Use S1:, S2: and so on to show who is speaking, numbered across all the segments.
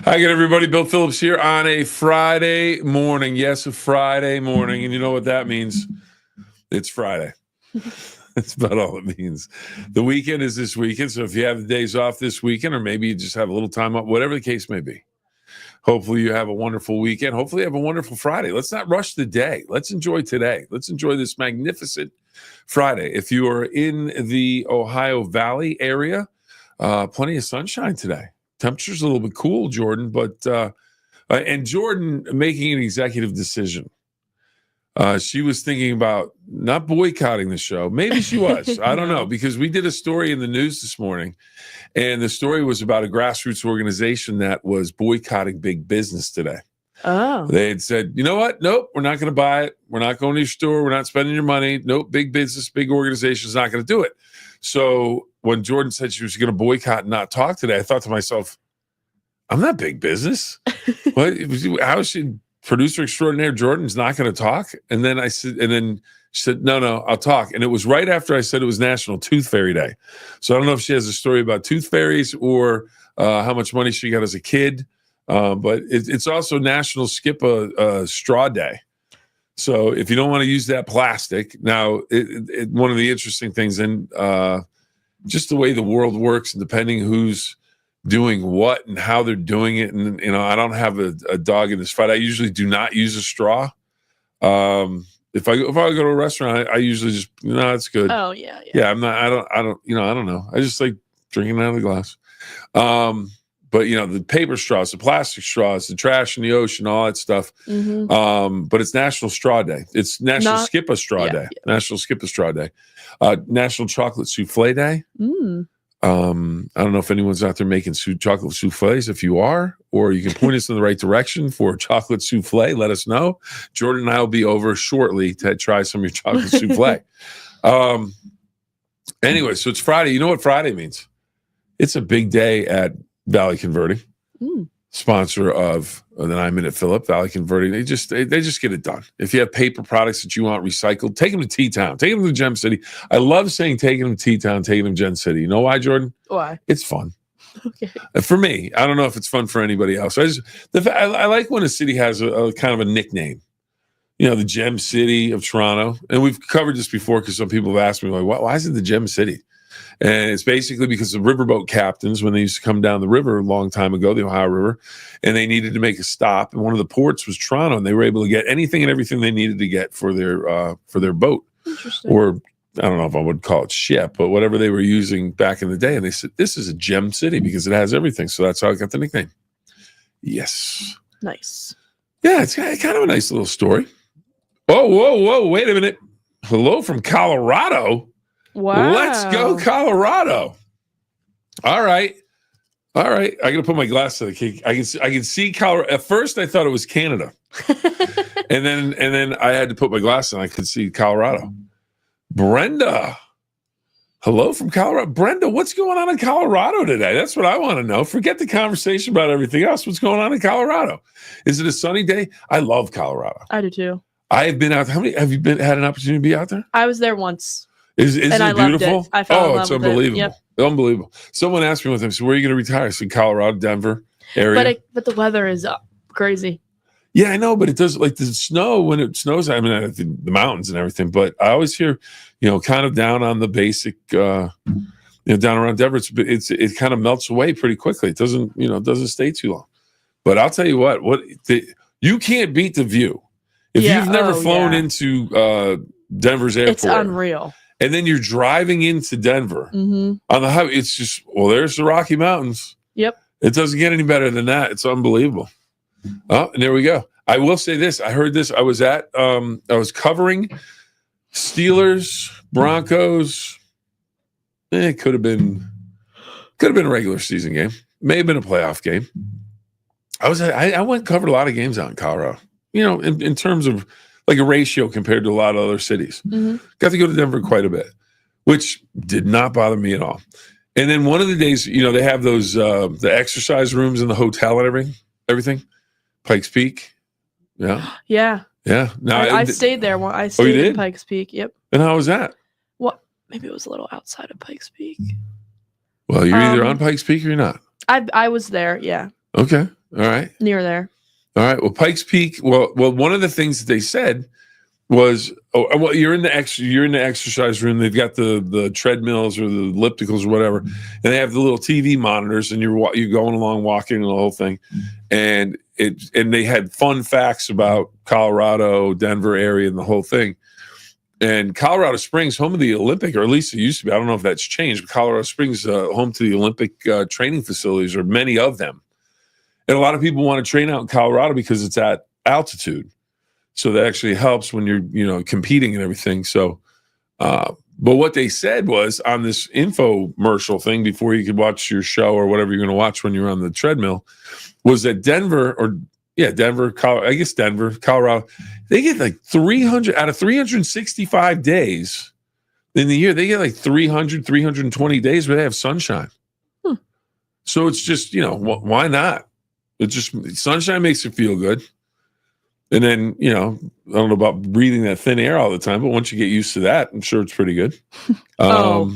S1: Hi again, everybody. Bill Phillips here on a Friday morning. Yes, a Friday morning. And you know what that means? It's Friday. That's about all it means. The weekend is this weekend. So if you have the days off this weekend, or maybe you just have a little time off, whatever the case may be, hopefully you have a wonderful weekend. Hopefully you have a wonderful Friday. Let's not rush the day. Let's enjoy today. Let's enjoy this magnificent Friday. If you are in the Ohio Valley area, plenty of sunshine today. Temperature's a little bit cool, Jordan, but and Jordan making an executive decision. She was thinking about not boycotting the show. Maybe she was. I don't know, because we did a story in the news this morning, and the story was about a grassroots organization that was boycotting big business today.
S2: Oh.
S1: They had said, you know what? Nope, we're not going to buy it. We're not going to your store. We're not spending your money. Nope, big business, big organization is not going to do it. So when Jordan said she was going to boycott and not talk today, I thought to myself, I'm not big business. What? How is she producer extraordinaire? Jordan's not going to talk? And then she said, no, I'll talk. And it was right after I said it was National Tooth Fairy Day. So I don't know if she has a story about tooth fairies or how much money she got as a kid. But it's also National Skip a Straw Day. So if you don't want to use that plastic, now one of the interesting things, and just the way the world works, and depending who's doing what and how they're doing it, and I don't have a dog in this fight. I usually do not use a straw. If I go to a restaurant, I usually just it's good.
S2: Oh yeah.
S1: Yeah, I don't know. I just like drinking out of the glass. But the paper straws, the plastic straws, the trash in the ocean, all that stuff.
S2: Mm-hmm.
S1: But it's National Straw Day. It's National Skip a Straw Day. Yeah. National Skip a Straw Day. National Chocolate Souffle Day.
S2: Mm.
S1: I don't know if anyone's out there making chocolate souffles. If you are, or you can point us in the right direction for chocolate souffle, let us know. Jordan and I will be over shortly to try some of your chocolate souffle. Anyway, so it's Friday. You know what Friday means? It's a big day at Valley Converting, sponsor of the 9-Minute Phill-Up. Valley Converting, they just get it done. If you have paper products that you want recycled, take them to T-Town, take them to Gem City. I love saying taking them to T-Town, taking them to Gem City. You know why, Jordan?
S2: Why?
S1: It's fun.
S2: Okay.
S1: For me, I don't know if it's fun for anybody else. I like when a city has a kind of a nickname. The Gem City of Toronto, and we've covered this before because some people have asked me, like, why is it the Gem City? And it's basically because the riverboat captains, when they used to come down the river a long time ago, the Ohio River, and they needed to make a stop, and one of the ports was Toronto, and they were able to get anything and everything they needed to get for their boat, or I don't know if I would call it ship, but whatever they were using back in the day. And they said, this is a gem city because it has everything. So that's how I got the nickname. Yes.
S2: Nice.
S1: Yeah, it's kind of a nice little story. Oh, whoa, wait a minute. Hello from Colorado.
S2: Wow.
S1: Let's go, Colorado. All right. I got to put my glass to the cake. I can see Colorado. At first, I thought it was Canada. and then I had to put my glass on. I could see Colorado. Brenda. Hello from Colorado. Brenda, what's going on in Colorado today? That's what I want to know. Forget the conversation about everything else. What's going on in Colorado? Is it a sunny day? I love Colorado.
S2: I do too.
S1: I have been out. How many have you had an opportunity to be out there?
S2: I was there once.
S1: Is it beautiful?
S2: I fell in love
S1: it's
S2: with
S1: unbelievable.
S2: It. Yep.
S1: Unbelievable. Someone asked me one time, so where are you going to retire? I said Colorado, Denver area.
S2: But the weather is crazy.
S1: Yeah, I know, but it does, like the snow, when it snows, I mean, the mountains and everything, but I always hear, kind of down on the basic, down around Denver, it kind of melts away pretty quickly. It doesn't stay too long. But I'll tell you what you can't beat the view. If you've never flown into Denver's airport.
S2: It's unreal.
S1: And then you're driving into Denver on the highway. It's just, there's the Rocky Mountains.
S2: Yep.
S1: It doesn't get any better than that. It's unbelievable. Oh, and there we go. I will say this. I heard this. I was covering Steelers, Broncos. It could have been a regular season game. May have been a playoff game. I went and covered a lot of games out in Colorado. In terms of like a ratio compared to a lot of other cities. Got to go to Denver quite a bit, which did not bother me at all. And then one of the days, they have those the exercise rooms in the hotel and everything. Pikes Peak. Yeah.
S2: Yeah.
S1: Yeah. Now
S2: I stayed there. I stayed in Pikes Peak. Yep.
S1: And how was that?
S2: Well, maybe it was a little outside of Pikes Peak.
S1: Well, you're either on Pikes Peak or you're not.
S2: I was there. Yeah.
S1: Okay. All right.
S2: Near there.
S1: All right. Well, Pikes Peak. Well, one of the things that they said was, well, you're in the exercise room. They've got the treadmills or the ellipticals or whatever, and they have the little TV monitors, and you're going along walking and the whole thing, and they had fun facts about Colorado, Denver area, and the whole thing. And Colorado Springs, home of the Olympic, or at least it used to be. I don't know if that's changed, but Colorado Springs, home to the Olympic training facilities, or many of them. And a lot of people want to train out in Colorado because it's at altitude. So that actually helps when you're, competing and everything. So, but what they said was on this infomercial thing before you could watch your show or whatever you're going to watch when you're on the treadmill, was that Denver, Colorado, they get like 300 out of 365 days in the year. They get like 320 days where they have sunshine. So it's just, why not? Sunshine makes you feel good. And then, I don't know about breathing that thin air all the time, but once you get used to that, I'm sure it's pretty good.
S2: No,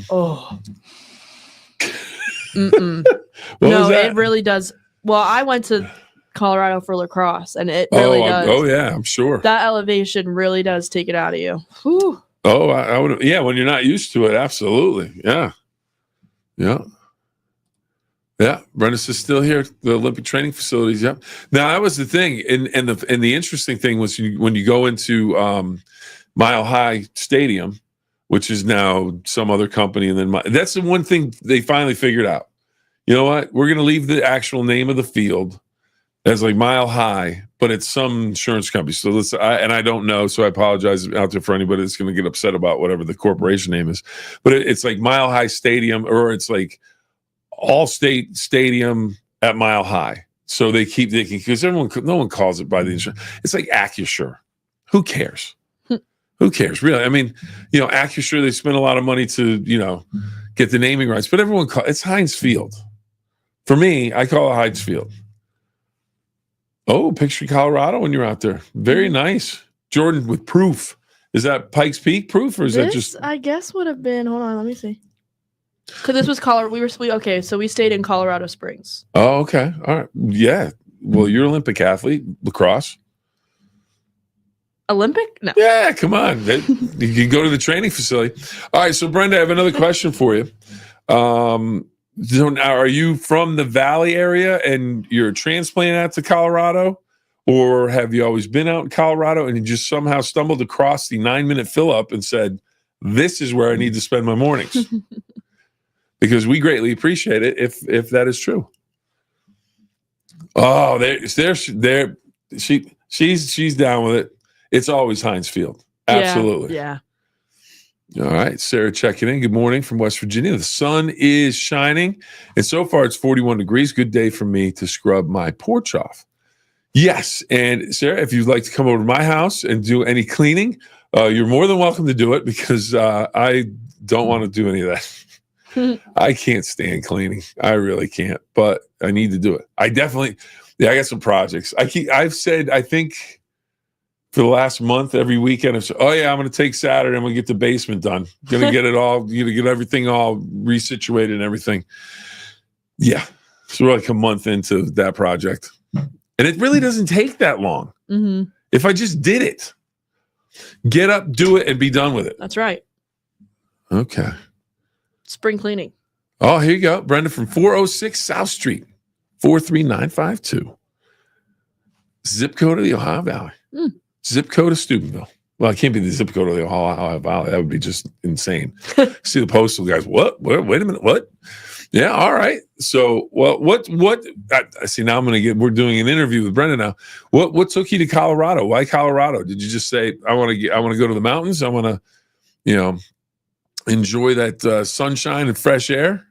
S2: it really does. Well, I went to Colorado for lacrosse, and it really does.
S1: Oh, yeah, I'm sure.
S2: That elevation really does take it out of you. Whew.
S1: Oh, I would. Yeah, when you're not used to it, absolutely. Yeah. Yeah, Brenda's is still here. The Olympic training facilities. Yep. Now that was the thing, and the interesting thing was when you go into Mile High Stadium, which is now some other company, and then that's the one thing they finally figured out. You know what? We're going to leave the actual name of the field as like Mile High, but it's some insurance company. So I don't know, so I apologize out there for anybody that's going to get upset about whatever the corporation name is. But it's like Mile High Stadium, or it's like All-State Stadium at Mile High. So they keep thinking, because no one calls it by the insurance. It's like Accusure. Who cares? Who cares, really? I mean, Accusure, they spend a lot of money to, get the naming rights, but everyone it's Heinz Field. For me, I call it Heinz Field. Oh, picture Colorado when you're out there. Very nice. Jordan with proof. Is that Pikes Peak proof, or is that just?
S2: I guess would have been. Hold on, let me see. Because this was Colorado. So we stayed in Colorado Springs.
S1: Oh, okay. All right. Yeah. Well, you're an Olympic athlete, lacrosse.
S2: Olympic? No.
S1: Yeah, come on. You can go to the training facility. All right. So, Brenda, I have another question for you. So now, are you from the Valley area and you're a transplant out to Colorado? Or have you always been out in Colorado and you just somehow stumbled across the 9-minute Phill-Up and said, this is where I need to spend my mornings? Because we greatly appreciate it if that is true. Oh, she's down with it. It's always Heinz Field. Absolutely.
S2: Yeah.
S1: All right, Sarah checking in. Good morning from West Virginia. The sun is shining, and so far it's 41 degrees. Good day for me to scrub my porch off. Yes, and Sarah, if you'd like to come over to my house and do any cleaning, you're more than welcome to do it, because I don't want to do any of that. I can't stand cleaning. I really can't, but I need to do it. I got some projects. I've said, I think, for the last month, every weekend, I've said, I'm going to take Saturday. I'm going to get the basement done. Going to get it all, get everything all resituated and everything. Yeah. So we're like a month into that project. And it really doesn't take that long.
S2: Mm-hmm.
S1: If I just did it, get up, do it, and be done with it.
S2: That's right.
S1: Okay.
S2: Spring cleaning.
S1: Oh, here you go. Brenda from 406 South Street, 43952. Zip code of the Ohio Valley. Zip code of Steubenville. Well, it can't be the zip code of the Ohio Valley. That would be just insane. See the postal guys. What? Wait a minute. What? Yeah. All right. So, well, what? I see. Now we're doing an interview with Brenda now. What took you to Colorado? Why Colorado? Did you just say, I want to go to the mountains? I want to, enjoy that sunshine and fresh air?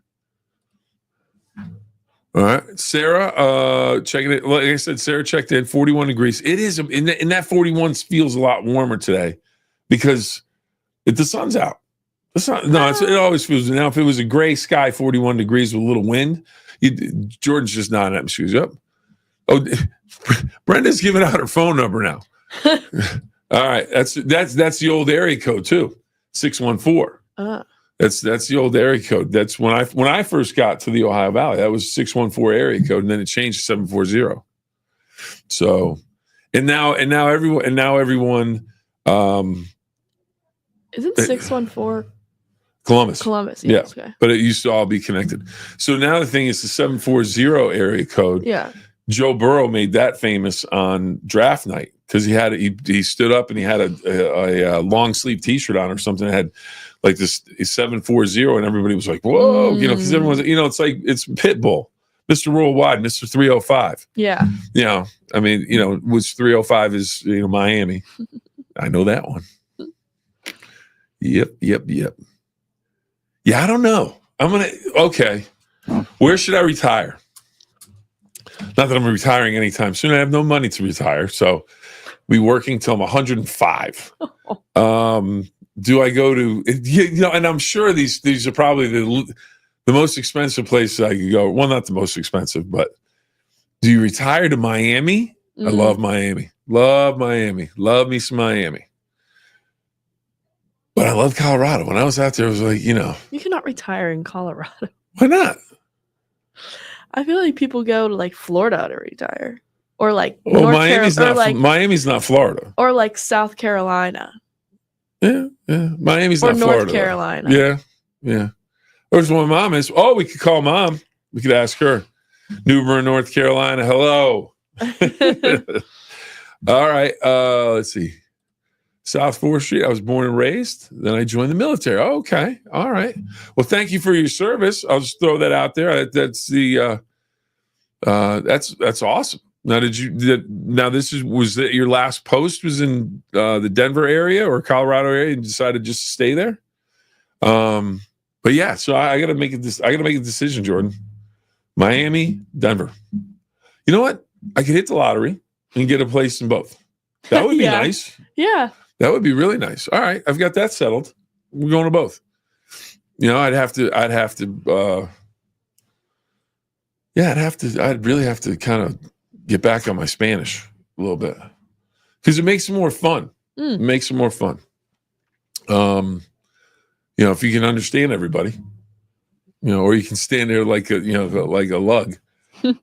S1: All right, Sarah, checking it. Like I said, Sarah checked in, 41 degrees. It is, in that 41 feels a lot warmer today because the sun's out. It always feels. Now, if it was a gray sky, 41 degrees with a little wind, Jordan's just nodding at me. She goes, yep. Oh, Brenda's giving out her phone number now. All right, that's the old area code too, 614. That's the old area code. That's when I first got to the Ohio Valley. That was 614 area code, and then it changed to 740. So, and now everyone.
S2: Isn't 614
S1: Columbus?
S2: Columbus?
S1: Yeah,
S2: Yes, okay.
S1: but it used to all be connected. So now the thing is the 740 area code.
S2: Yeah.
S1: Joe Burrow made that famous on draft night because he stood up and he had a long sleeve T-shirt on or something that had like this 740, and everybody was like, "Whoa!" Because everyone's, it's like it's Pitbull, Mr. Worldwide, Mr. 305.
S2: Yeah.
S1: I mean, which 305 is Miami. I know that one. Yep. Yeah, I don't know. Okay. Where should I retire? Not that I'm retiring anytime soon. I have no money to retire, so be working till I'm 105. Do I go to and I'm sure these are probably the most expensive places I could go. Well, not the most expensive, but do you retire to Miami? I love Miami. Love Miami. Love me some Miami. But I love Colorado. When I was out there, I was like,
S2: You cannot retire in Colorado.
S1: Why not?
S2: I feel like people go to like Florida to retire, or like
S1: Miami's not Florida,
S2: or like South Carolina.
S1: Yeah. Miami's
S2: or
S1: not Florida.
S2: North Carolina.
S1: Yeah. There's one mom is. Oh, we could call mom. We could ask her. New Bern, North Carolina. Hello. All right. Let's see. South 4th Street. I was born and raised. Then I joined the military. Oh, okay. All right. Well, thank you for your service. I'll just throw that out there. That's that's awesome. Now, was that your last post was in the Denver area or Colorado area, and decided just to stay there? But yeah, so I got to make a decision, Jordan. Miami, Denver. You know what? I could hit the lottery and get a place in both. That would be nice.
S2: Yeah.
S1: That would be really nice. All right, I've got that settled. We're going to both. I'd really have to kind of get back on my Spanish a little bit because it makes it more fun. It makes it more fun. If you can understand everybody, or you can stand there like a lug. I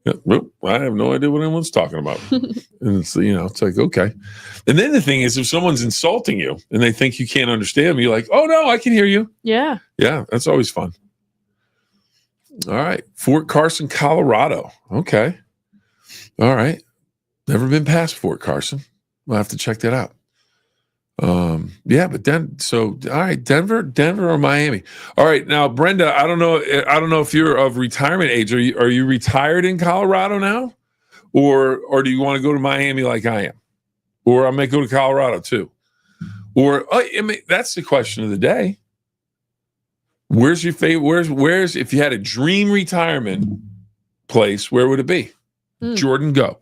S1: have no idea what anyone's talking about. And it's like, okay. And then the thing is, if someone's insulting you and they think you can't understand them, you're like, oh no, I can hear you.
S2: Yeah.
S1: Yeah, that's always fun. All right. Fort Carson, Colorado. Okay. All right. Never been past Fort Carson. We'll have to check that out. But then, all right, Denver or Miami. All right. Now, Brenda, I don't know if you're of retirement age. Are you retired in Colorado now? Or do you want to go to Miami like I am? Or I might go to Colorado too. Or, that's the question of the day. Where's your favorite? Where's if you had a dream retirement place, where would it be? Jordan, go.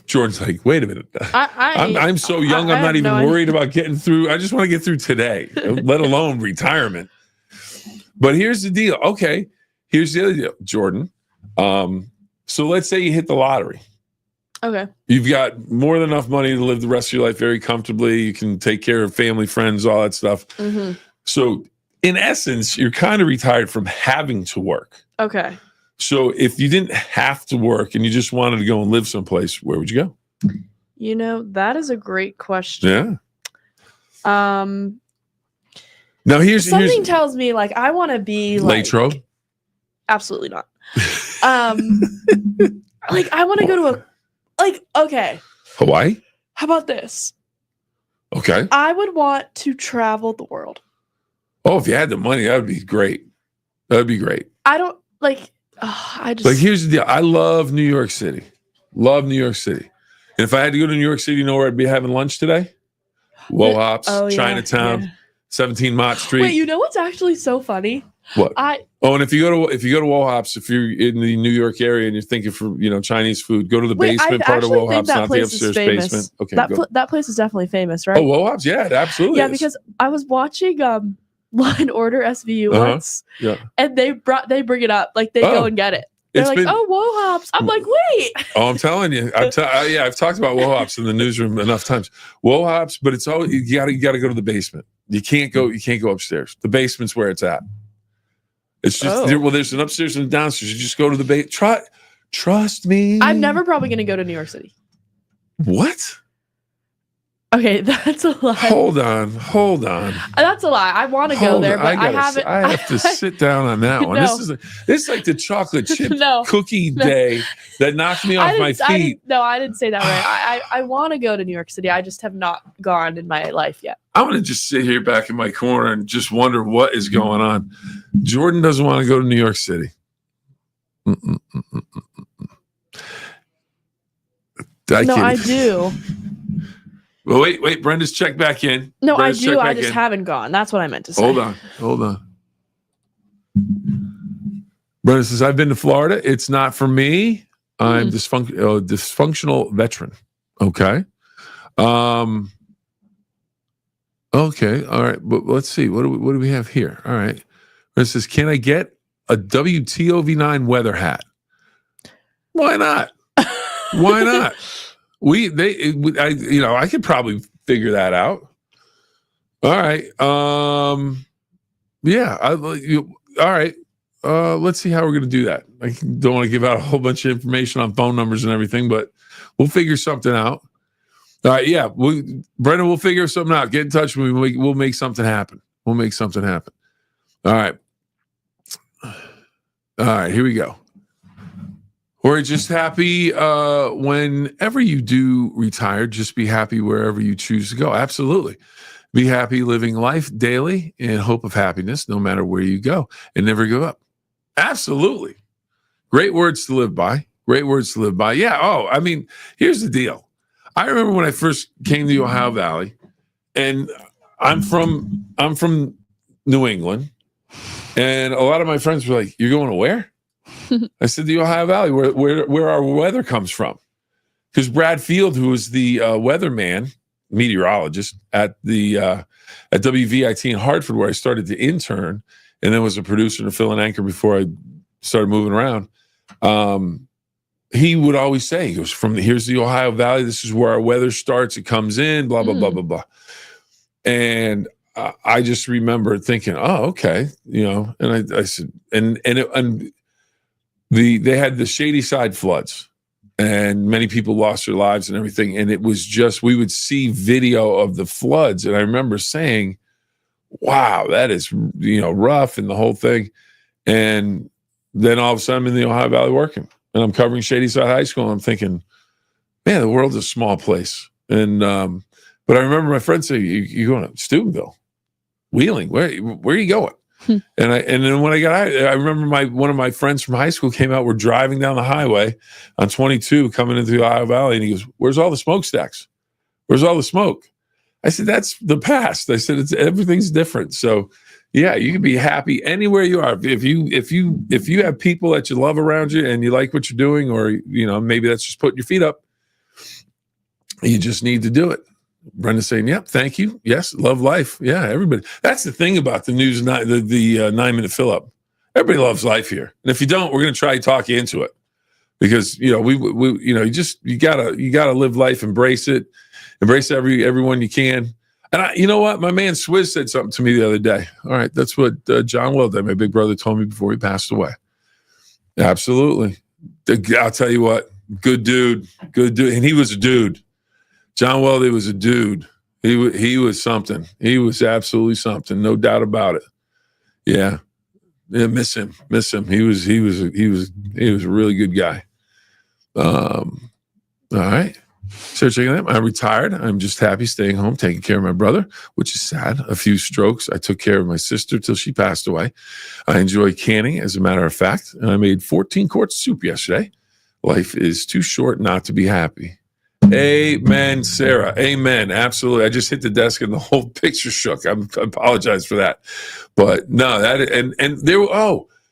S1: Jordan's like, wait a minute. I'm so young. I'm not even worried about getting through. I just want to get through today, let alone retirement. But here's the deal. Okay, here's the other deal, Jordan. So let's say you hit the lottery.
S2: Okay.
S1: You've got more than enough money to live the rest of your life very comfortably. You can take care of family, friends, all that stuff. Mm-hmm. So in essence, you're kind of retired from having to work.
S2: Okay.
S1: So if you didn't have to work and you just wanted to go and live someplace, where would you go?
S2: That is a great question.
S1: Yeah. Now here's
S2: tells me like I want to be like
S1: Latrobe.
S2: Absolutely not. Like I want to go to okay.
S1: Hawaii?
S2: How about this?
S1: Okay.
S2: I would want to travel the world.
S1: Oh, if you had the money, that would be great. That'd be great.
S2: I don't like.
S1: Here's the deal. I love New York City. Love New York City. And if I had to go to New York City, you know where I'd be having lunch today? Wohops, Chinatown,
S2: yeah.
S1: 17 Mott Street.
S2: Wait, you know what's actually so funny?
S1: What? And if you go to Wohops, if you're in the New York area and you're thinking for Chinese food, go to the basement part of Wohops, not the upstairs basement. Okay,
S2: that place is definitely famous, right?
S1: Oh, Wohops, yeah, it absolutely.
S2: Yeah,
S1: is.
S2: Because I was watching Law and Order SVU once, and they bring it up, like they go and get it. They're like, Wohops. I'm like, wait.
S1: Oh, I'm telling you, I've talked about Wohops in the newsroom enough times. Wohops, but it's always you got to go to the basement. You can't go upstairs. The basement's where it's at. It's just there's an upstairs and a downstairs. You just go to the Trust me.
S2: I'm never probably going to go to New York City.
S1: What?
S2: Okay, that's a lie.
S1: Hold on.
S2: That's a lie. I want to go there, but I haven't.
S1: I have to sit down on that one.
S2: No.
S1: This is like the chocolate chip cookie day that knocked me off my feet.
S2: I didn't say that right. I want to go to New York City. I just have not gone in my life yet.
S1: I'm going to just sit here back in my corner and just wonder what is going on. Jordan doesn't want to go to New York City. I
S2: do.
S1: Well, wait. Brenda's checked back in.
S2: No, I do. I just haven't gone. That's what I meant to say.
S1: Hold on. Brenda says, I've been to Florida. It's not for me. I'm dysfunctional veteran. Okay. Okay. All right. But let's see. What do we have here? All right. Brenda says, can I get a WTOV 9 weather hat? Why not? Why not? I could probably figure that out. All right. Yeah. All right. Let's see how we're going to do that. I don't want to give out a whole bunch of information on phone numbers and everything, but we'll figure something out. All right. Yeah. Brendan, we'll figure something out. Get in touch with me. We'll make something happen. All right. Here we go. We're just happy whenever you do retire, just be happy wherever you choose to go. Absolutely. Be happy living life daily in hope of happiness, no matter where you go, and never give up. Absolutely. Great words to live by. Yeah. Oh, I mean, here's the deal. I remember when I first came to the Ohio Valley, and I'm from New England, and a lot of my friends were like, "You're going to where?" I said, the Ohio Valley, where our weather comes from. Because Brad Field, who was the weatherman, meteorologist at WVIT in Hartford, where I started to intern, and then was a producer and a fill-in anchor before I started moving around. He would always say, he goes, here's the Ohio Valley. This is where our weather starts. It comes in, blah, blah, blah, blah, blah. And I just remember thinking, oh, okay. And I said, they had the Shady Side floods, and many people lost their lives and everything. And it was just, we would see video of the floods. And I remember saying, wow, that is, rough and the whole thing. And then all of a sudden I'm in the Ohio Valley working, and I'm covering Shady Side High School. And I'm thinking, man, the world's a small place. And, but I remember my friend saying, you're going to Steubenville, Wheeling, where are you going? And then when I got out, I remember one of my friends from high school came out. We're driving down the highway on 22 coming into the Ohio Valley, and he goes, "Where's all the smokestacks? Where's all the smoke?" I said, "That's the past." I said, everything's different. So yeah, you can be happy anywhere you are. If you have people that you love around you and you like what you're doing, or maybe that's just putting your feet up, you just need to do it. Brenda's saying, yep, thank you. Yes, love life. Yeah, everybody. That's the thing about the news, the 9-minute Phill-Up. Everybody loves life here. And if you don't, we're going to try to talk you into it. Because, you gotta live life, embrace it. Embrace everyone you can. And you know what? My man Swizz said something to me the other day. All right, that's what John Welday, my big brother, told me before he passed away. Absolutely. I'll tell you what, good dude. And he was a dude. John Weldy was a dude. He was something. He was absolutely something. No doubt about it. Yeah. Miss him. He was a really good guy. All right. So checking out. I'm retired. I'm just happy staying home, taking care of my brother, which is sad. A few strokes. I took care of my sister till she passed away. I enjoy canning, as a matter of fact. And I made 14 quarts of soup yesterday. Life is too short not to be happy. Amen, Sarah. Amen. Absolutely. I just hit the desk and the whole picture shook. I apologize for that. But no,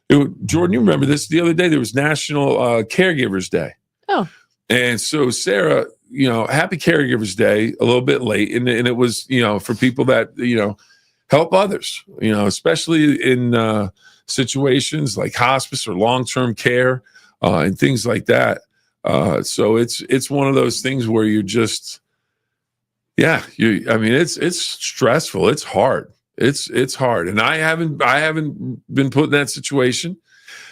S1: Jordan, you remember this the other day? There was National Caregivers Day. Oh. And so Sarah, happy Caregivers Day, a little bit late. And it was, for people that, help others, especially in situations like hospice or long-term care and things like that. So it's one of those things where you're just, it's stressful. It's hard. It's hard. And I haven't been put in that situation.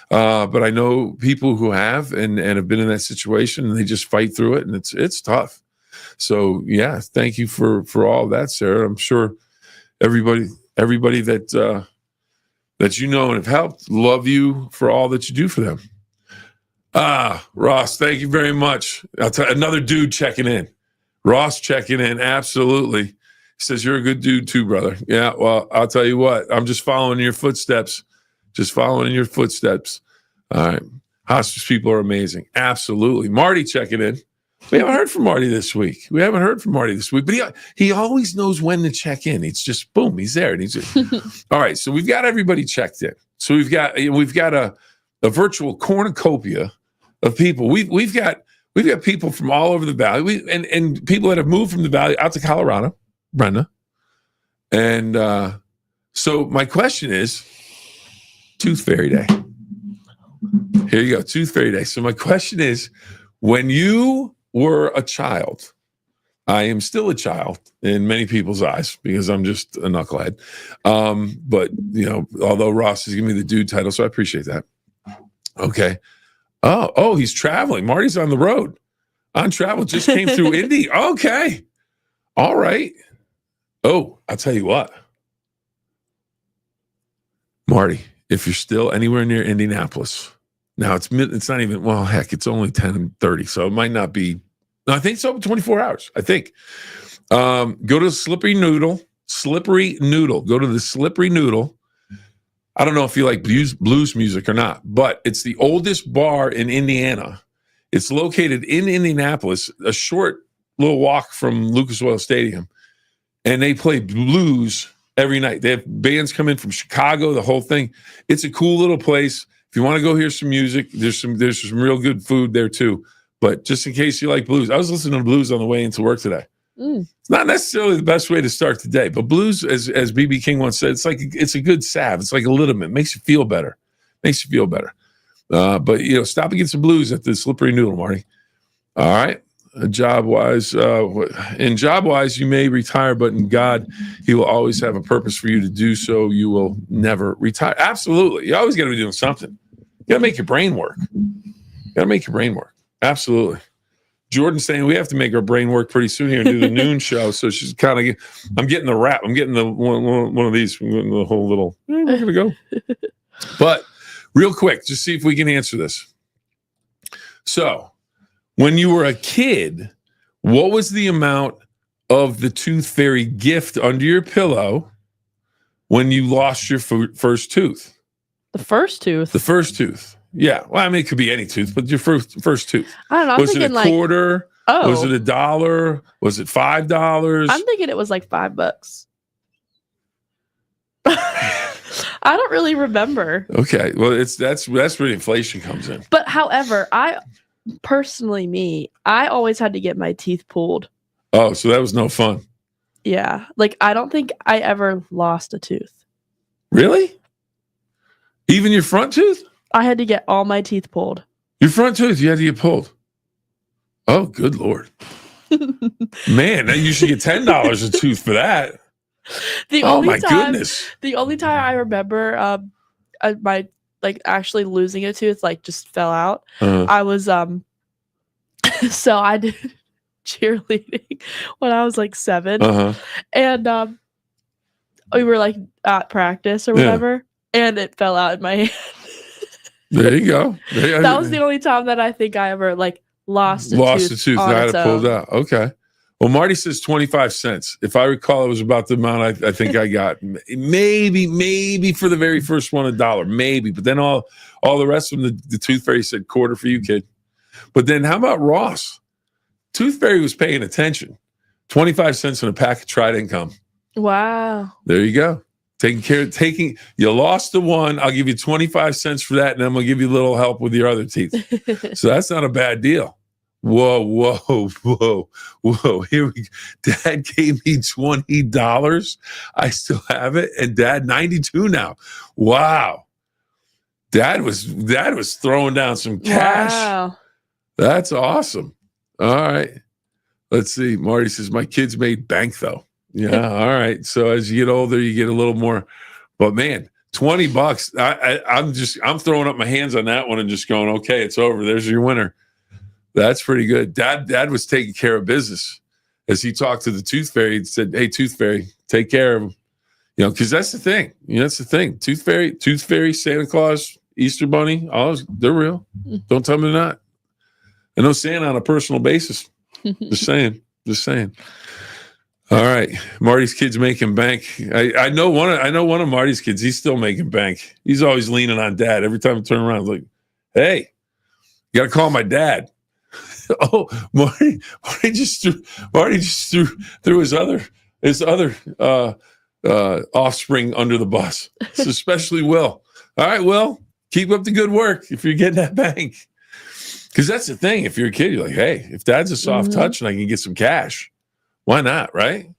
S1: But I know people who have and have been in that situation, and they just fight through it, and it's tough. So yeah, thank you for all of that, Sarah. I'm sure everybody that you know and have helped love you for all that you do for them. Ross, thank you very much. I'll tell another dude checking in. Ross checking in, absolutely. He says you're a good dude too, brother. Yeah, well, I'll tell you what. I'm just following in your footsteps. All right. Hospice people are amazing. Absolutely. Marty checking in. We haven't heard from Marty this week. But he always knows when to check in. It's just boom, he's there. And he's all right. So we've got everybody checked in. So we've got a virtual cornucopia of people. We've got people from all over the valley. And people that have moved from the valley out to Colorado, Brenda. And so my question is, Tooth Fairy Day. Here you go, Tooth Fairy Day. So my question is, when you were a child, I am still a child in many people's eyes because I'm just a knucklehead. But although Ross is giving me the dude title, so I appreciate that. Okay. Oh, he's traveling. Marty's on the road. On travel, just came through Indy. Okay. All right. Oh, I'll tell you what. Marty, if you're still anywhere near Indianapolis, now it's not even, well, heck, it's only 10:30, so it might not be. No, I think it's open 24 hours, I think. Go to Slippery Noodle. Go to the Slippery Noodle. I don't know if you like blues music or not, but it's the oldest bar in Indiana. It's located in Indianapolis, a short little walk from Lucas Oil Stadium, and they play blues every night. They have bands come in from Chicago, the whole thing. It's a cool little place. If you want to go hear some music, there's some real good food there too. But just in case you like blues, I was listening to blues on the way into work today. It's not necessarily the best way to start the day, but blues, as B.B. King once said, it's a good salve. It's like a liniment. Makes you feel better. But stop and get some blues at the Slippery Noodle, Marty. All right. Job-wise, you may retire, but in God, He will always have a purpose for you to do so. You will never retire. Absolutely. You always got to be doing something. You got to make your brain work. Absolutely. Jordan's saying we have to make our brain work pretty soon here and do the noon show. So she's kind of, I'm getting the wrap. I'm getting the one of these, the whole little, we're going to go. But real quick, just see if we can answer this. So, when you were a kid, what was the amount of the Tooth Fairy gift under your pillow when you lost your first tooth?
S2: The first tooth?
S1: The first tooth. Yeah. Well, I mean, it could be any tooth, but your first tooth.
S2: I don't know.
S1: Was it a quarter?
S2: Oh.
S1: Was it $1? Was it $5?
S2: I'm thinking it was like $5. I don't really remember.
S1: Okay. Well, that's where inflation comes in.
S2: But however, I always had to get my teeth pulled.
S1: Oh, so that was no fun.
S2: Yeah. Like, I don't think I ever lost a tooth.
S1: Really? Even your front tooth?
S2: I had to get all my teeth pulled.
S1: Your front tooth, you had to get pulled. Oh, good Lord. Man, you should get $10 a tooth for that. Goodness. The
S2: only time I remember my actually losing a tooth, just fell out. I was so I did cheerleading when I was 7. And we were at practice or whatever, and it fell out in my hand.
S1: There you go.
S2: That was the only time that I think I ever lost a tooth.
S1: I had it pulled out. Okay. Well, Marty says 25 cents. If I recall, it was about the amount I think I got. Maybe for the very first one, $1. Maybe. But then all the rest of them, the Tooth Fairy said quarter for you, kid. But then how about Ross? Tooth Fairy was paying attention. 25 cents on a pack of Trident Gum.
S2: Wow.
S1: There you go. You lost the one. I'll give you 25 cents for that, and I'm going to give you a little help with your other teeth. So that's not a bad deal. Whoa. Here we go. Dad gave me $20. I still have it. And Dad, 92 now. Wow. Dad was throwing down some cash.
S2: Wow.
S1: That's awesome. All right. Let's see. Marty says, my kids made bank though. Yeah. All right. So as you get older, you get a little more. But man, $20. I'm throwing up my hands on that one and just going, okay, it's over. There's your winner. That's pretty good. Dad was taking care of business. As he talked to the Tooth Fairy, he said, "Hey, Tooth Fairy, take care of him." Because that's the thing. That's the thing. Tooth Fairy, Santa Claus, Easter Bunny, they're real. Don't tell me they're not. I know Santa on a personal basis. Just saying. All right, Marty's kids making bank. I know one of Marty's kids. He's still making bank. He's always leaning on Dad. Every time I turn around, I'm like, "Hey, you got to call my dad." Oh, Marty just threw his other offspring under the bus. So especially Will. All right, Will, keep up the good work if you're getting that bank. Because that's the thing. If you're a kid, you're like, hey, if Dad's a soft touch and I can get some cash, why not, right?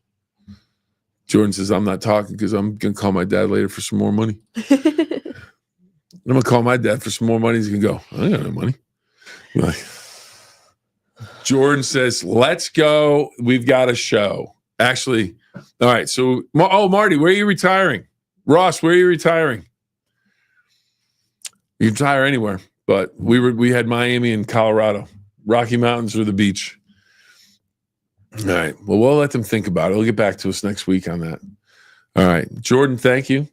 S1: Jordan says, I'm not talking because I'm going to call my dad later for some more money. I'm going to call my dad for some more money. He's going to go, I ain't got no money. You're like, Jordan says, let's go. We've got a show. Actually, all right. So, Marty, where are you retiring? Ross, where are you retiring? You can retire anywhere, but we had Miami and Colorado, Rocky Mountains or the beach. All right. Well, we'll let them think about it. We'll get back to us next week on that. All right. Jordan, thank you.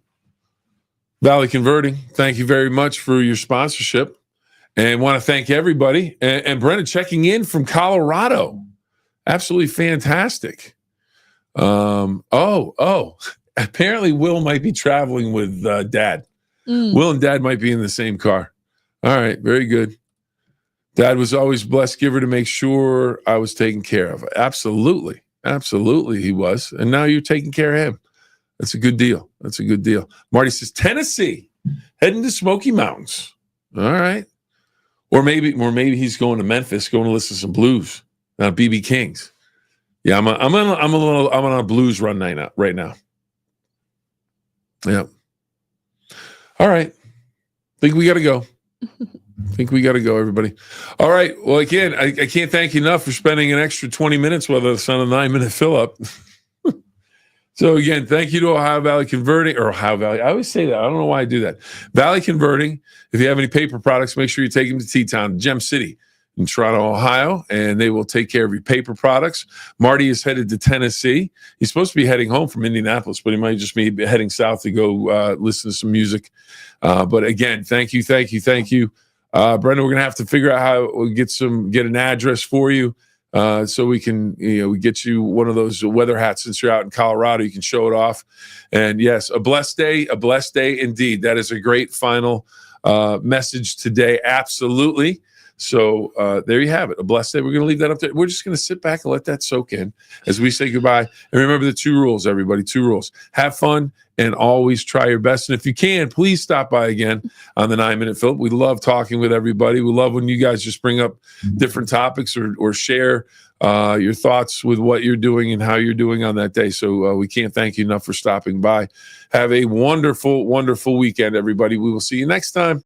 S1: Valley Converting, thank you very much for your sponsorship. And want to thank everybody. And Brennan checking in from Colorado. Absolutely fantastic. Apparently Will might be traveling with Dad. Will and Dad might be in the same car. All right, very good. Dad was always blessed giver to make sure I was taken care of. Absolutely he was. And now you're taking care of him. That's a good deal. Marty says, Tennessee, heading to Smoky Mountains. All right. Or maybe he's going to Memphis, going to listen to some blues. BB Kings. Yeah, I'm on a blues run right now. Yeah. All right. Think we got to go. Everybody. All right. Well, again, I can't thank you enough for spending an extra 20 minutes with us on a 9-minute Phill-Up. So again, thank you to Ohio Valley Converting, or Ohio Valley. I always say that. I don't know why I do that. Valley Converting. If you have any paper products, make sure you take them to T-Town, Gem City in Toronto, Ohio, and they will take care of your paper products. Marty is headed to Tennessee. He's supposed to be heading home from Indianapolis, but he might just be heading south to go listen to some music. But again, thank you. Brendan, we're going to have to figure out how we'll get an address for you. So we can, we get you one of those weather hats since you're out in Colorado. You can show it off. And yes, a blessed day indeed. That is a great final message today. Absolutely. So there you have it. A blessed day. We're going to leave that up there. We're just going to sit back and let that soak in as we say goodbye. And remember the 2 rules, everybody. 2 rules. Have fun and always try your best. And if you can, please stop by again on the 9-minute Phill-Up. We love talking with everybody. We love when you guys just bring up different topics or share your thoughts with what you're doing and how you're doing on that day. So we can't thank you enough for stopping by. Have a wonderful, wonderful weekend, everybody. We will see you next time.